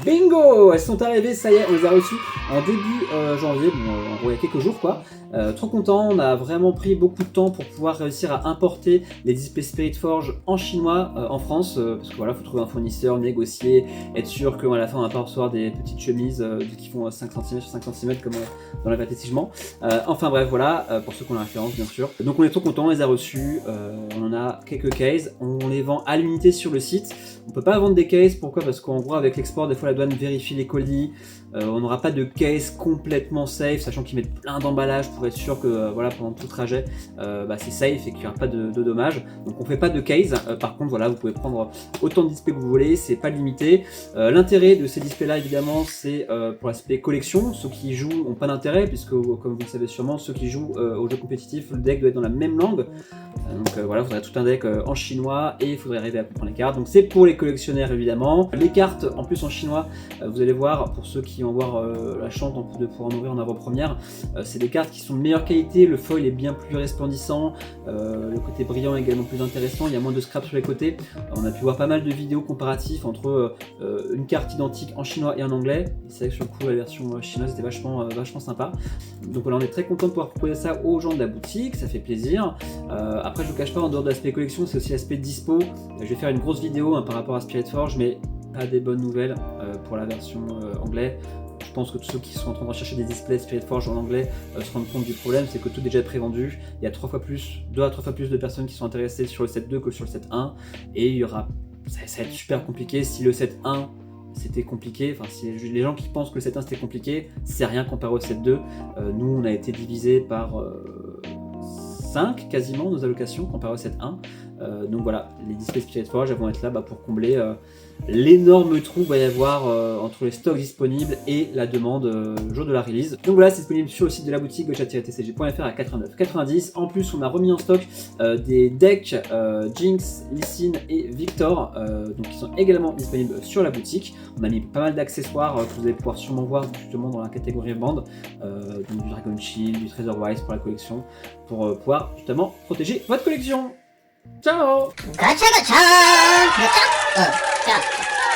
Bingo! Elles sont arrivées, ça y est, on les a reçues en début janvier, bon, en gros il y a quelques jours quoi. Trop content, on a vraiment pris beaucoup de temps pour pouvoir réussir à importer les displays Spiritforge en chinois en France, parce que voilà, faut trouver un fournisseur, négocier, être sûr qu'à la fin on va pas recevoir des petites chemises qui font 5 cm sur 5 cm comme dans la Tigement. Enfin bref, voilà, pour ceux qui ont la référence bien sûr. Donc on est trop content, on les a reçus, on en a quelques cases, on les vend à l'unité sur le site. On peut pas vendre des cases, pourquoi? Parce qu'en gros avec l'export, des fois la douane vérifie les colis, on n'aura pas de case complètement safe, sachant qu'ils mettent plein d'emballages pour être sûr que voilà, pendant tout le trajet c'est safe et qu'il n'y aura pas de dommages. Donc on fait pas de case, par contre voilà, vous pouvez prendre autant de displays que vous voulez, c'est pas limité. L'intérêt de ces displays là évidemment c'est pour l'aspect collection. Ceux qui jouent n'ont pas d'intérêt puisque comme vous le savez sûrement, ceux qui jouent aux jeux compétitifs, le deck doit être dans la même langue. Donc voilà, vous aurez tout un deck en chinois et il faudrait arriver à comprendre les cartes. Donc c'est pour les collectionneurs évidemment. Les cartes en plus en chinois, vous allez voir, pour ceux qui vont avoir la chance de pouvoir en ouvrir en avant-première, c'est des cartes qui sont de meilleure qualité, le foil est bien plus resplendissant, le côté brillant est également plus intéressant, il y a moins de scrap sur les côtés. On a pu voir pas mal de vidéos comparatives entre une carte identique en chinois et en anglais. C'est vrai que sur le coup la version chinoise était vachement sympa. Donc voilà, on est très content de pouvoir proposer ça aux gens de la boutique, ça fait plaisir. Après je vous cache pas, en dehors de l'aspect collection, c'est aussi l'aspect dispo. Je vais faire une grosse vidéo par rapport à Spiritforge, mais pas des bonnes nouvelles pour la version anglais. Je pense que tous ceux qui sont en train de rechercher des displays Spiritforge en anglais se rendent compte du problème, c'est que tout est déjà prévendu. Il y a 2 à 3 fois plus de personnes qui sont intéressées sur le set 2 que sur le set 1, et il y aura, ça va être super compliqué. Si le set 1 c'était compliqué, enfin si les gens qui pensent que le set 1 c'était compliqué, c'est rien comparé au set 2. Nous on a été divisé par 5 quasiment nos allocations comparé au set 1. Donc voilà, les displays Spiritforge vont être là pour combler l'énorme trou qu'il va y avoir entre les stocks disponibles et la demande le jour de la release. Donc voilà, c'est disponible sur le site de la boutique gotcha-tcg.fr à 89,90. En plus, on a remis en stock des decks Jinx, Lee Sin et Victor, donc qui sont également disponibles sur la boutique. On a mis pas mal d'accessoires que vous allez pouvoir sûrement voir justement dans la catégorie bande, donc du Dragon Shield, du Treasure Wise pour la collection, pour pouvoir justement protéger votre collection. Ciao! Gacha gacha! Gacha! Gacha!